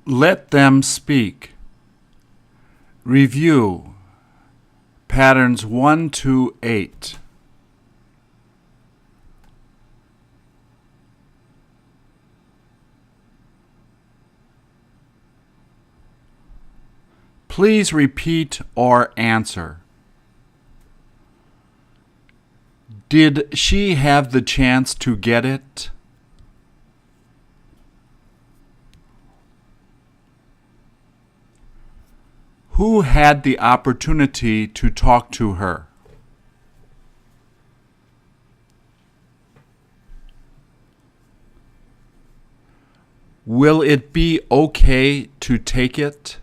Let them speak. Review patterns 1 to 8. Please repeat or answer. Did she have the chance to get it? Who had the opportunity to talk to her? Will it be okay to take it?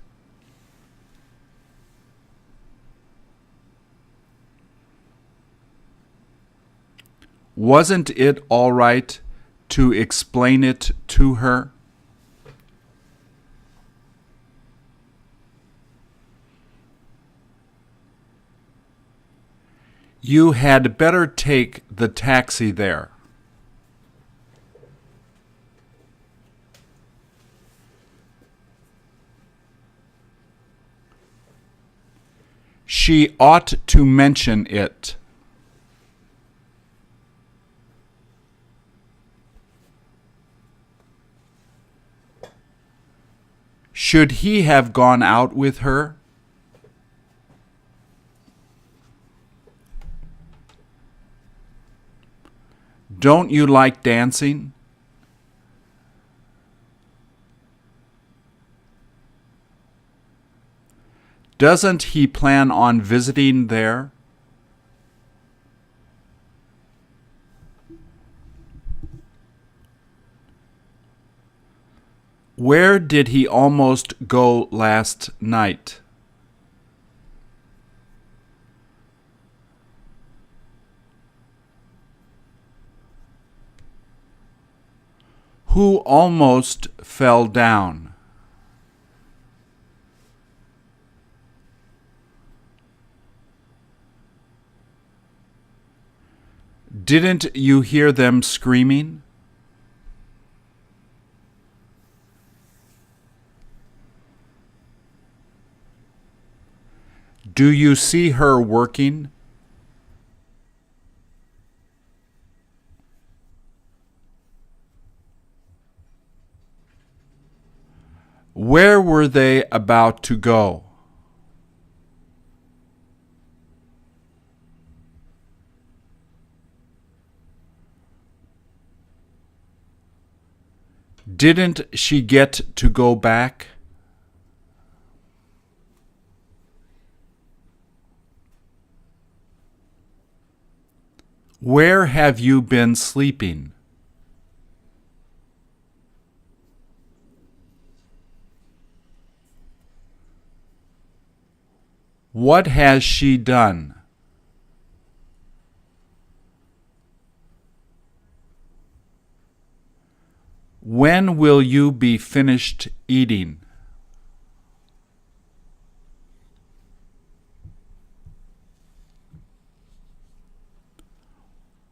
Wasn't it all right to explain it to her? You had better take the taxi there. She ought to mention it. Should he have gone out with her? Don't you like dancing? Doesn't he plan on visiting there? Where did he almost go last night? Who almost fell down? Didn't you hear them screaming? Do you see her working? Where were they about to go? Didn't she get to go back? Where have you been sleeping? What has she done? When will you be finished eating?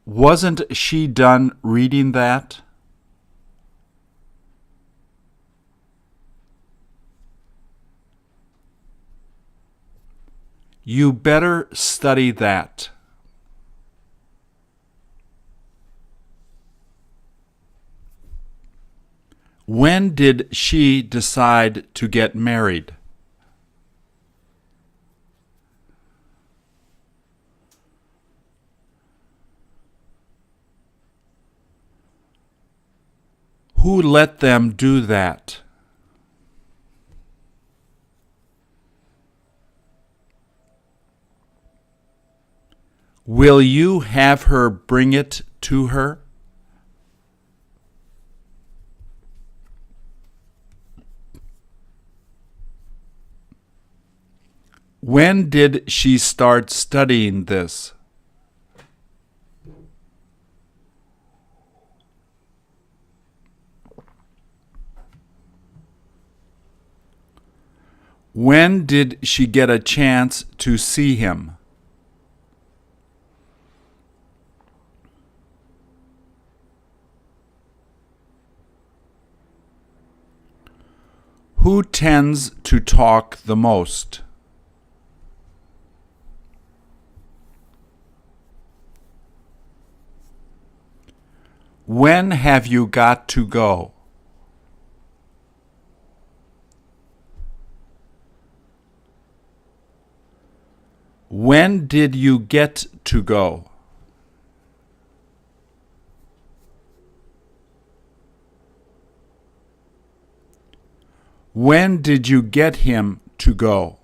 Wasn't she done reading that? You better study that. When did she decide to get married? Who let them do that? Will you have her bring it to her? When did she start studying this? When did she get a chance to see him? Who tends to talk the most? When have you got to go? When did you get to go? When did you get him to go?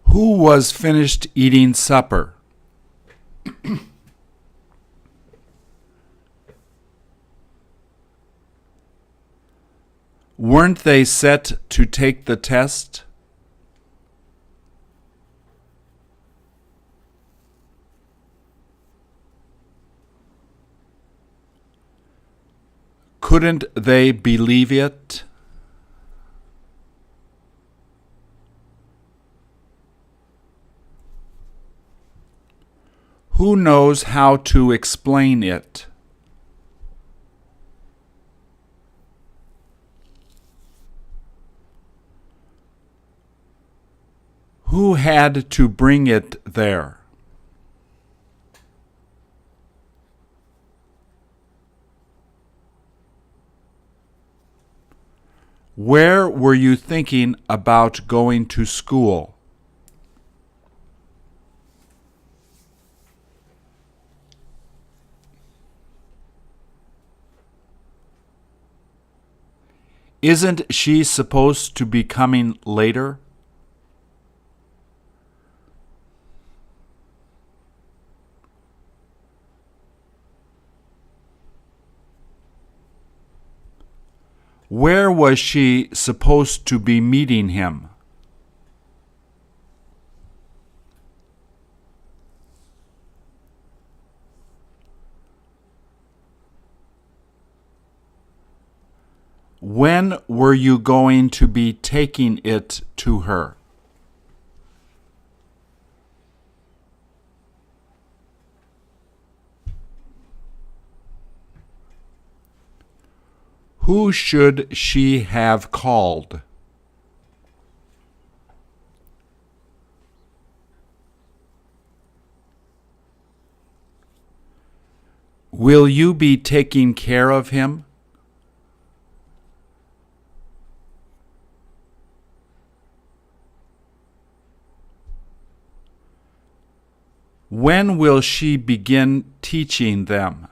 Who was finished eating supper? Weren't they set to take the test? Couldn't they believe it? Who knows how to explain it? Who had to bring it there? Where were you thinking about going to school? Isn't she supposed to be coming later? Where was she supposed to be meeting him? When were you going to be taking it to her? Who should she have called? Will you be taking care of him? When will she begin teaching them?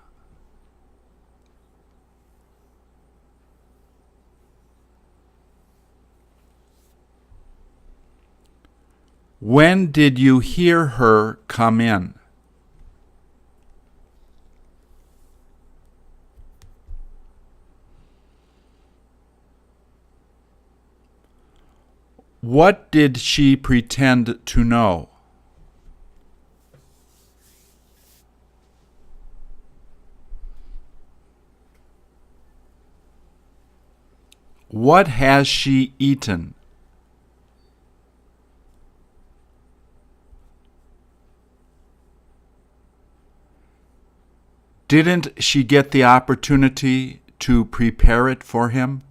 When did you hear her come in? What did she pretend to know? What has she eaten? Didn't she get the opportunity to prepare it for him?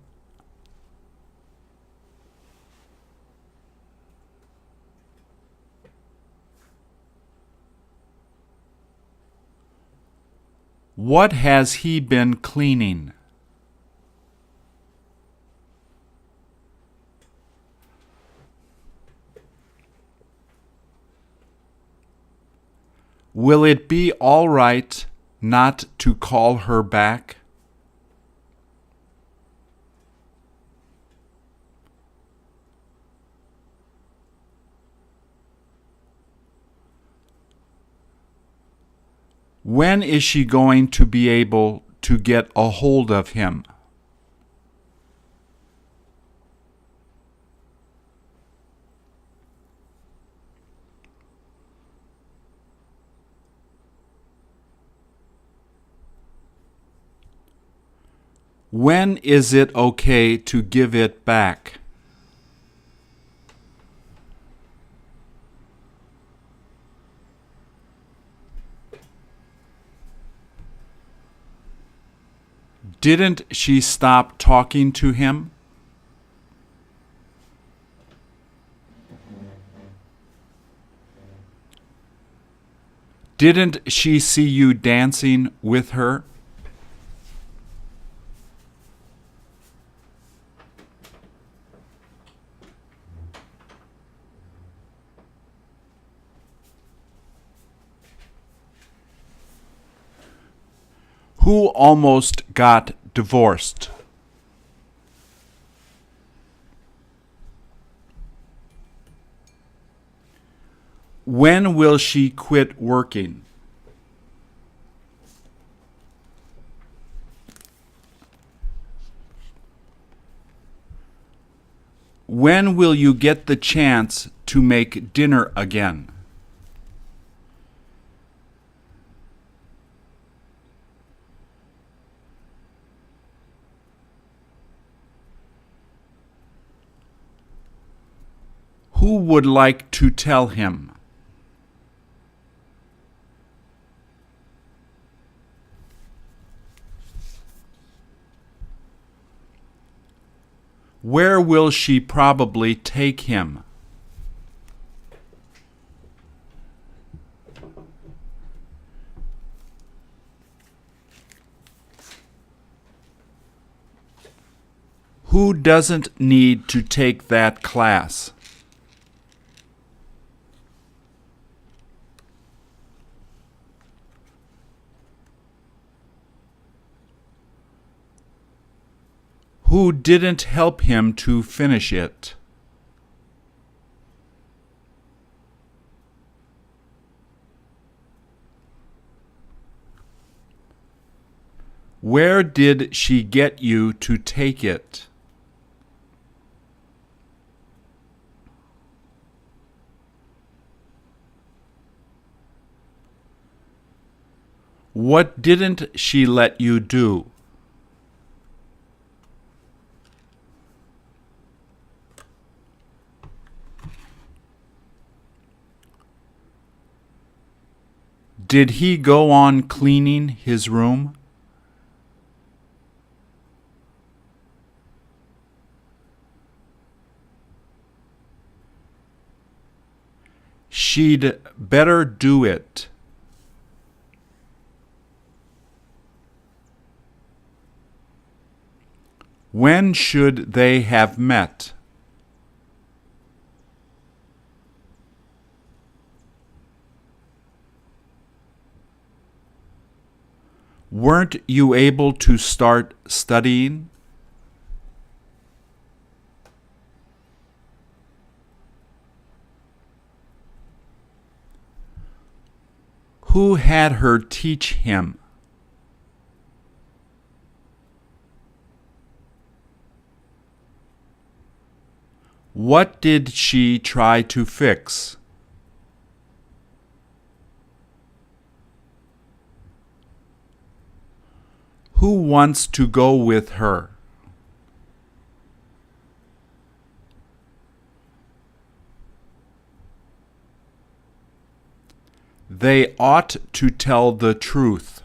What has he been cleaning? Will it be all right not to call her back? When is she going to be able to get a hold of him? When is it okay to give it back? Didn't she stop talking to him? Didn't she see you dancing with her? Who almost got divorced? When will she quit working? When will you get the chance to make dinner again? Who would like to tell him? Where will she probably take him? Who doesn't need to take that class? Who didn't help him to finish it? Where did she get you to take it? What didn't she let you do? Did he go on cleaning his room? She'd better do it. When should they have met? Weren't you able to start studying? Who had her teach him? What did she try to fix? Who wants to go with her? They ought to tell the truth.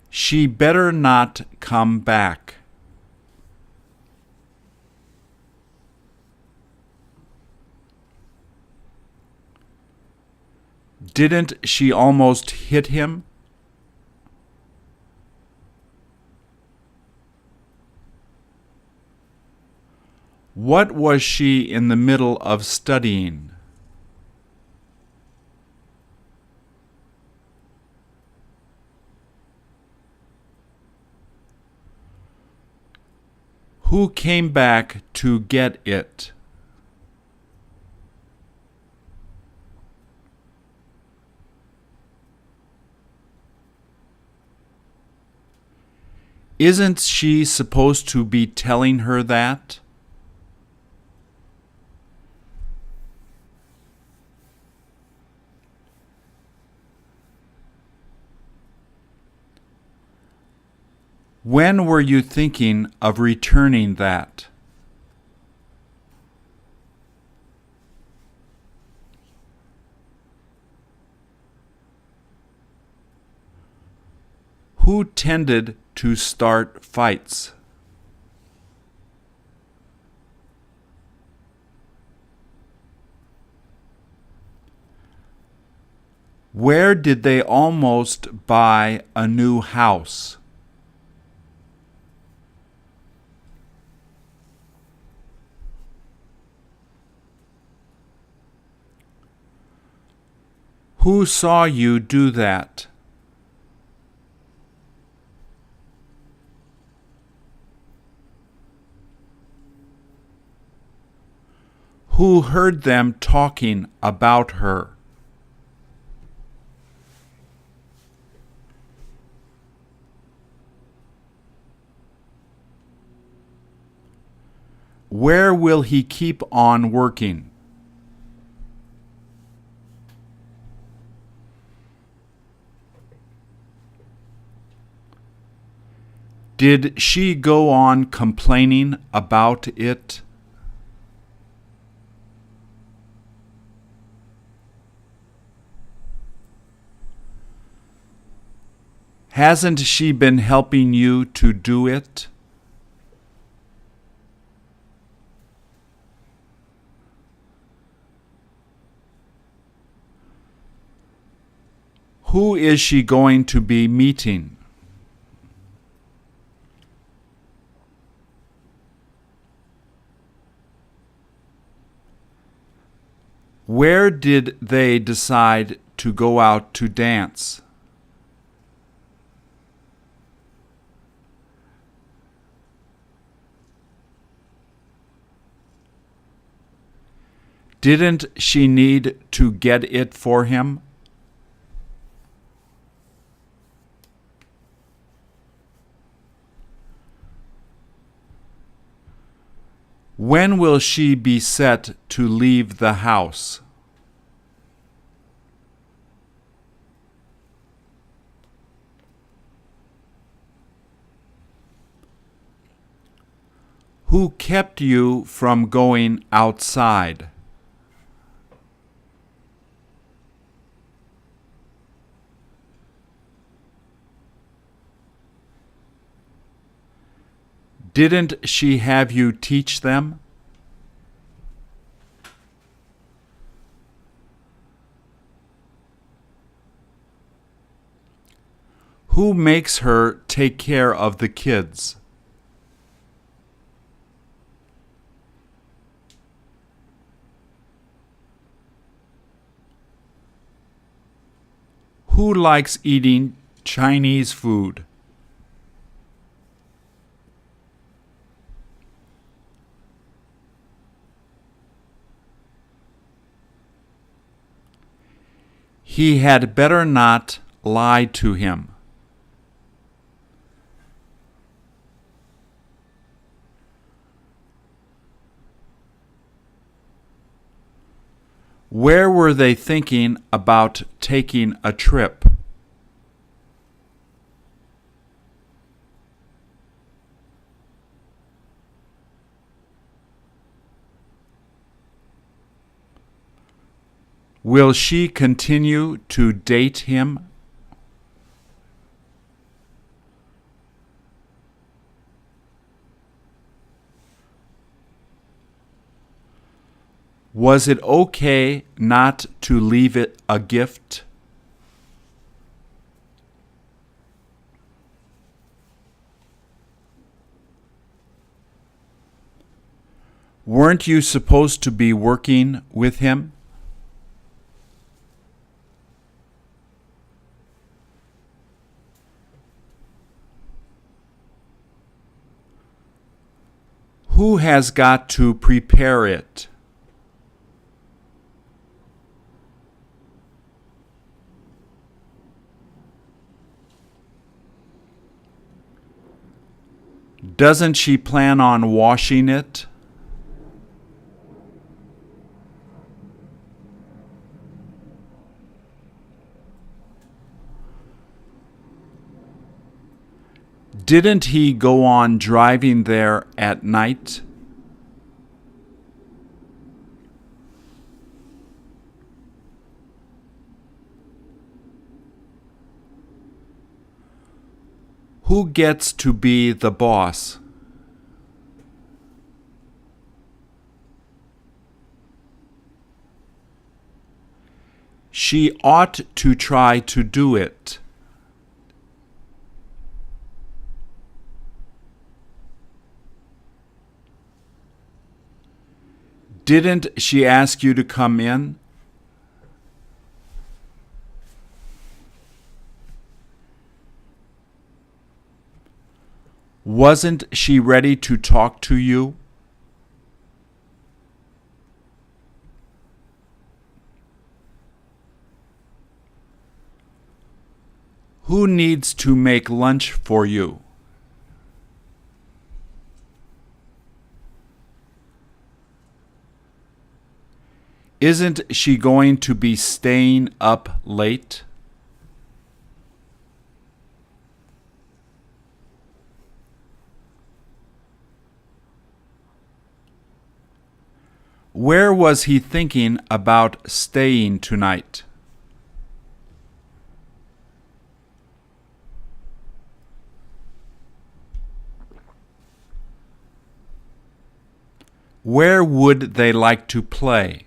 She better not come back. Didn't she almost hit him? What was she in the middle of studying? Who came back to get it? Isn't she supposed to be telling her that? When were you thinking of returning that? Who tended to start fights? Where did they almost buy a new house? Who saw you do that? Who heard them talking about her? Where will he keep on working? Did she go on complaining about it? Hasn't she been helping you to do it? Who is she going to be meeting? Where did they decide to go out to dance? Didn't she need to get it for him? When will she be set to leave the house? Who kept you from going outside? Didn't she have you teach them? Who makes her take care of the kids? Who likes eating Chinese food? He had better not lie to him. Where were they thinking about taking a trip? Will she continue to date him? Was it okay not to leave it a gift? Weren't you supposed to be working with him? Who has got to prepare it? Doesn't she plan on washing it? Didn't he go on driving there at night? Who gets to be the boss? She ought to try to do it. Didn't she ask you to come in? Wasn't she ready to talk to you? Who needs to make lunch for you? Isn't she going to be staying up late? Where was he thinking about staying tonight? Where would they like to play?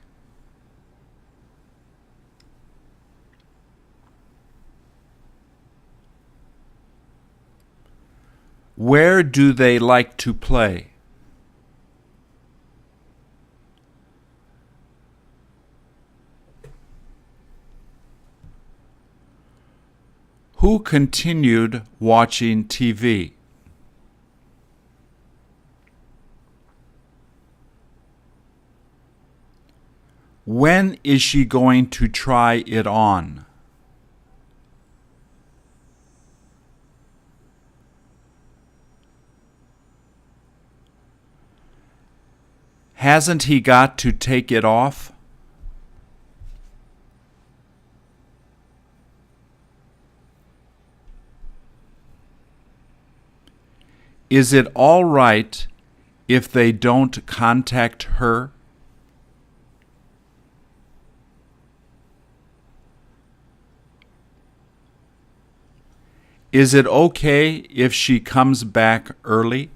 Where do they like to play? Who continued watching TV? When is she going to try it on? Hasn't he got to take it off? Is it all right if they don't contact her? Is it okay if she comes back early?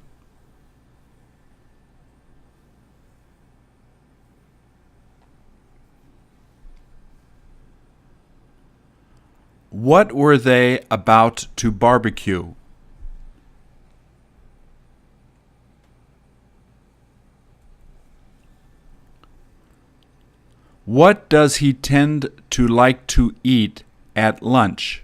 What were they about to barbecue? What does he tend to like to eat at lunch?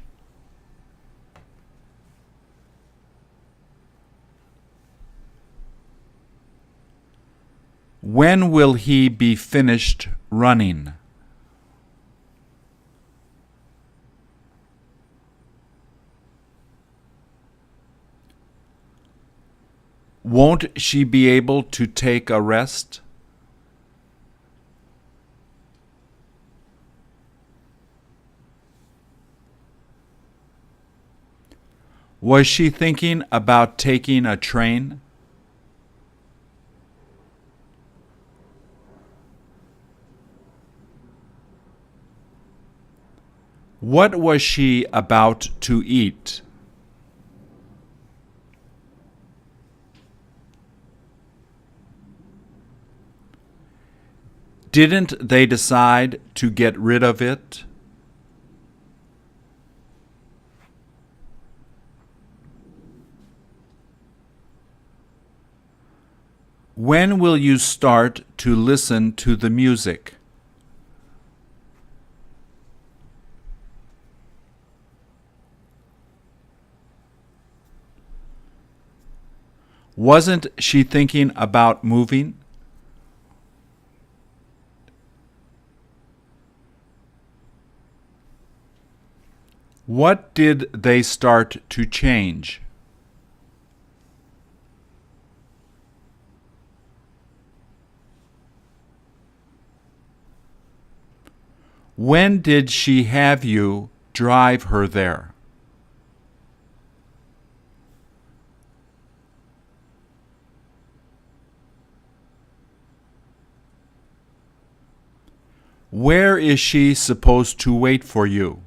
When will he be finished running? Won't she be able to take a rest? Was she thinking about taking a train? What was she about to eat? Didn't they decide to get rid of it? When will you start to listen to the music? Wasn't she thinking about moving? What did they start to change? When did she have you drive her there? Where is she supposed to wait for you?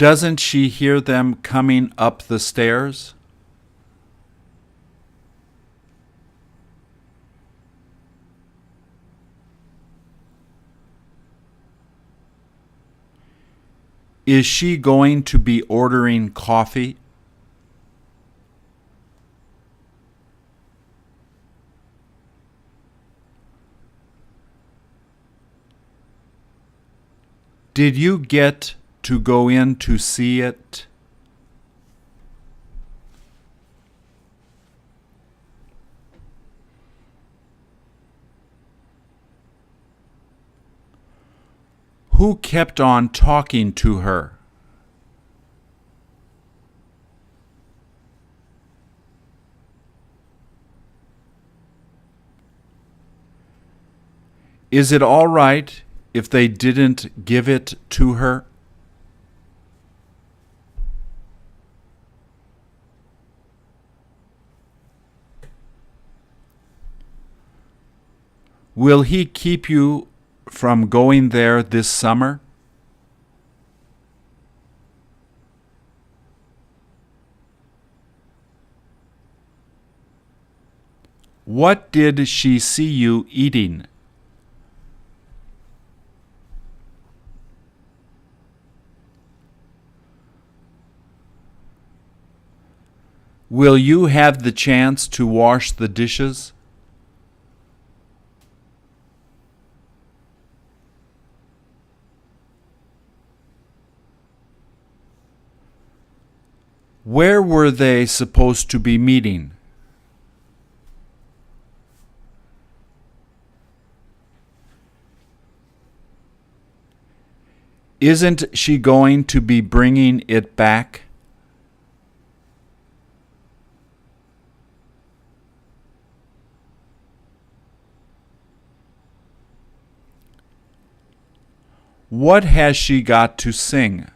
Doesn't she hear them coming up the stairs? Is she going to be ordering coffee? Did you get to go in to see it? Who kept on talking to her? Is it all right if they didn't give it to her? Will he keep you from going there this summer? What did she see you eating? Will you have the chance to wash the dishes? Where were they supposed to be meeting? Isn't she going to be bringing it back? What has she got to sing?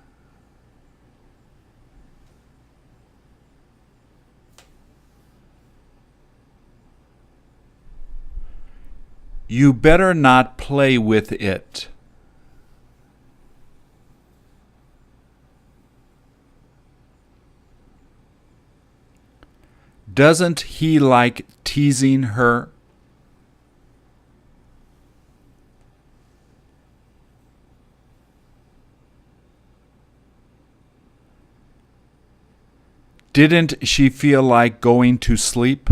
You better not play with it. Doesn't he like teasing her? Didn't she feel like going to sleep?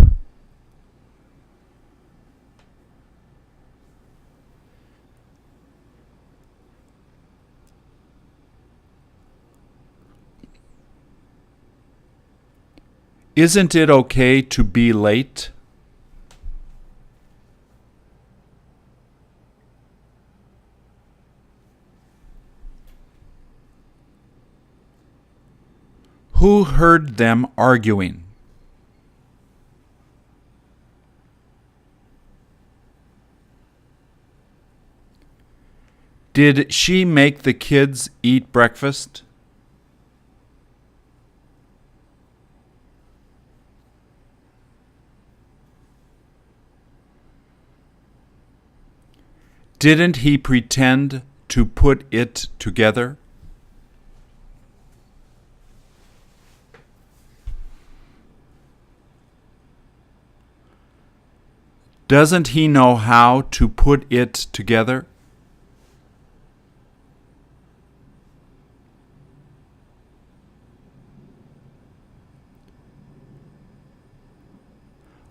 Isn't it okay to be late? Who heard them arguing? Did she make the kids eat breakfast? Didn't he pretend to put it together? Doesn't he know how to put it together?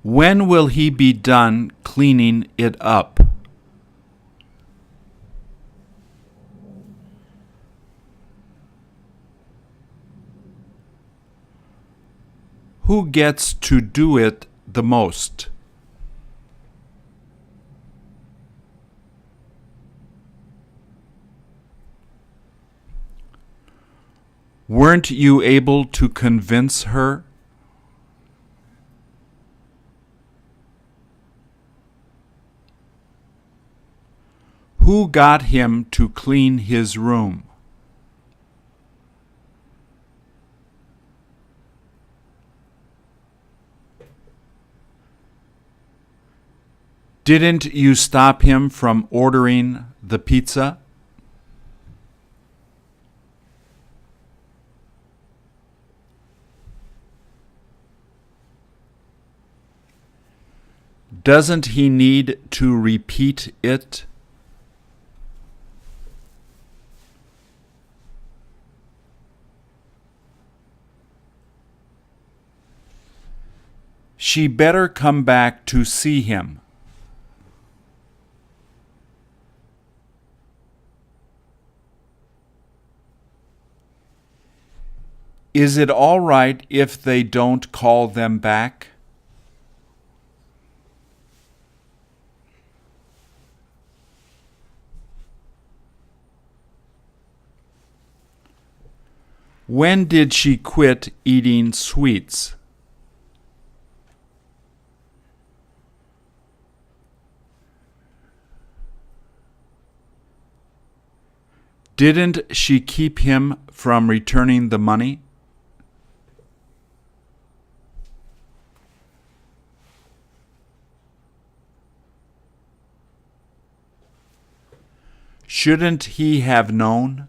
When will he be done cleaning it up? Who gets to do it the most? Weren't you able to convince her? Who got him to clean his room? Didn't you stop him from ordering the pizza? Doesn't he need to repeat it? She better come back to see him. Is it all right if they don't call them back? When did she quit eating sweets? Didn't she keep him from returning the money? Shouldn't he have known?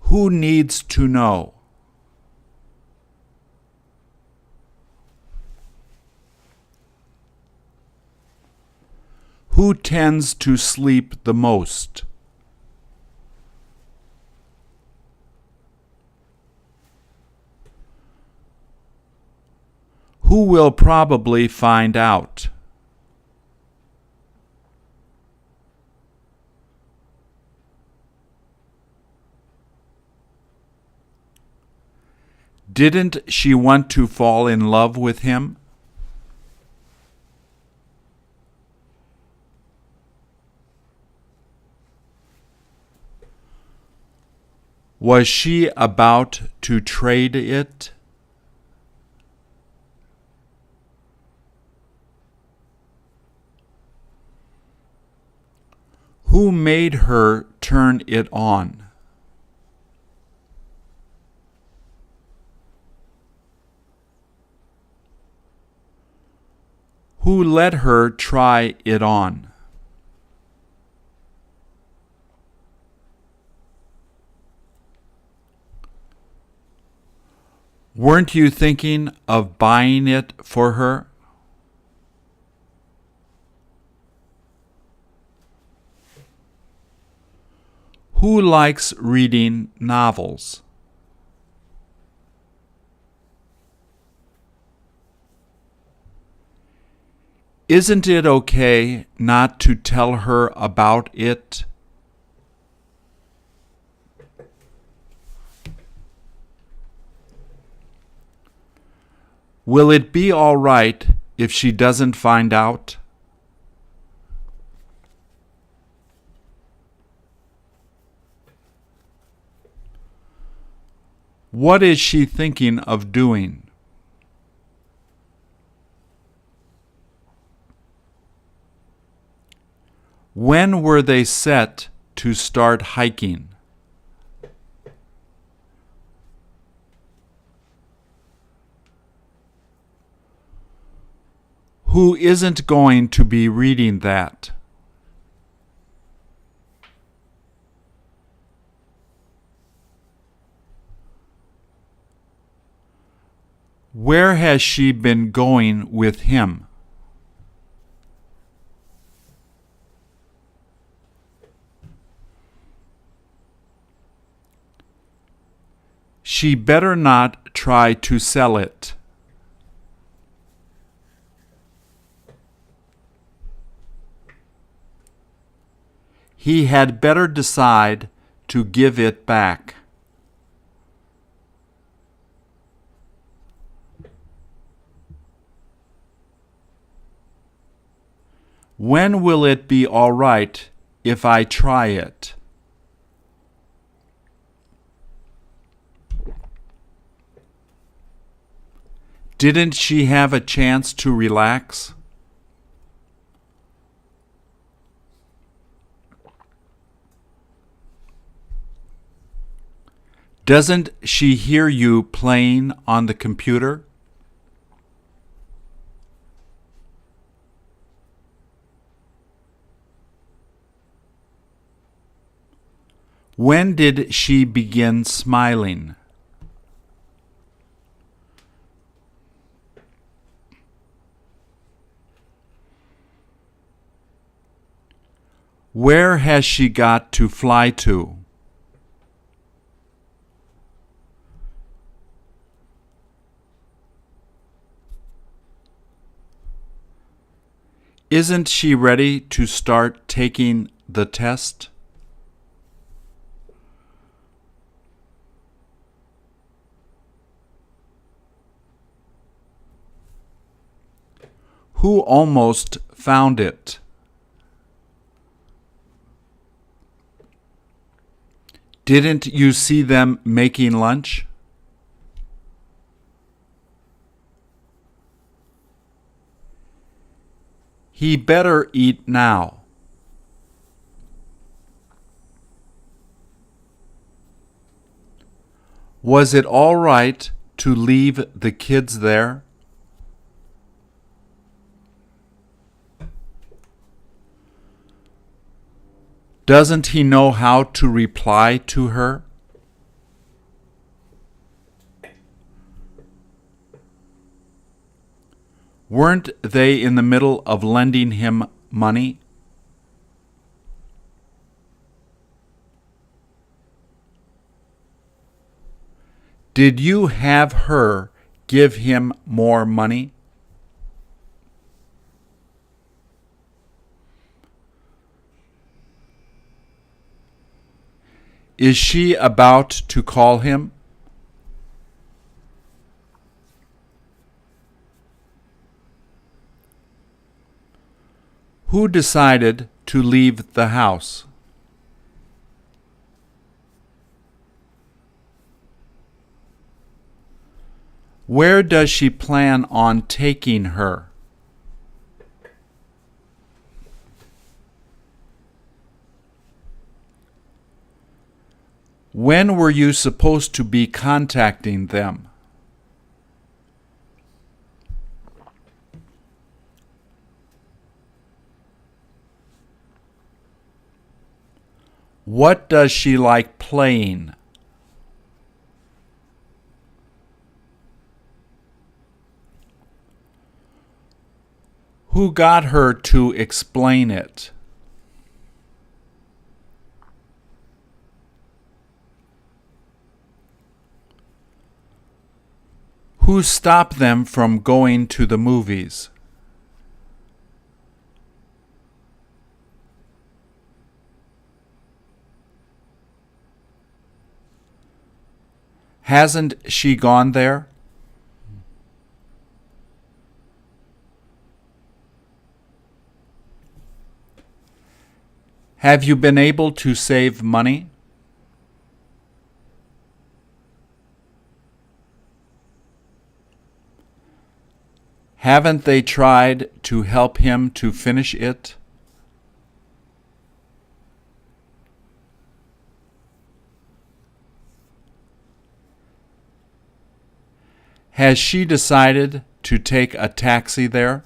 Who needs to know? Who tends to sleep the most? Who will probably find out? Didn't she want to fall in love with him? Was she about to trade it? Who made her turn it on? Who let her try it on? Weren't you thinking of buying it for her? Who likes reading novels? Isn't it okay not to tell her about it? Will it be all right if she doesn't find out? What is she thinking of doing? When were they set to start hiking? Who isn't going to be reading that? Where has she been going with him? She better not try to sell it. He had better decide to give it back. When will it be all right if I try it? Didn't she have a chance to relax? Doesn't she hear you playing on the computer? When did she begin smiling? Where has she got to fly to? Isn't she ready to start taking the test? Who almost found it? Didn't you see them making lunch? He better eat now. Was it all right to leave the kids there? Doesn't he know how to reply to her? Weren't they in the middle of lending him money? Did you have her give him more money? Is she about to call him? Who decided to leave the house? Where does she plan on taking her? When were you supposed to be contacting them? What does she like playing? Who got her to explain it? Who stopped them from going to the movies? Hasn't she gone there? Have you been able to save money? Haven't they tried to help him to finish it? Has she decided to take a taxi there?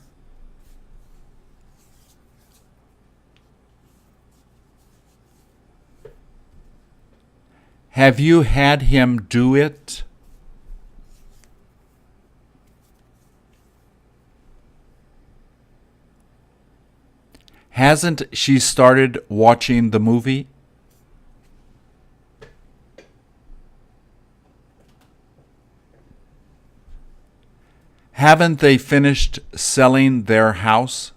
Have you had him do it? Hasn't she started watching the movie? Haven't they finished selling their house?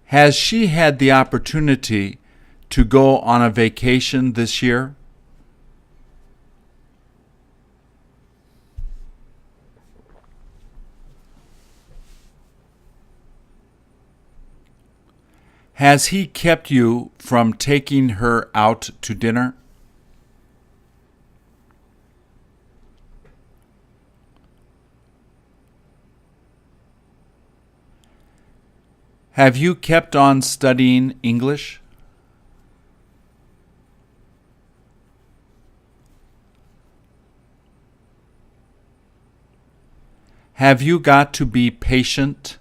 Has she had the opportunity to go on a vacation this year? Has he kept you from taking her out to dinner? Have you kept on studying English? Have you got to be patient?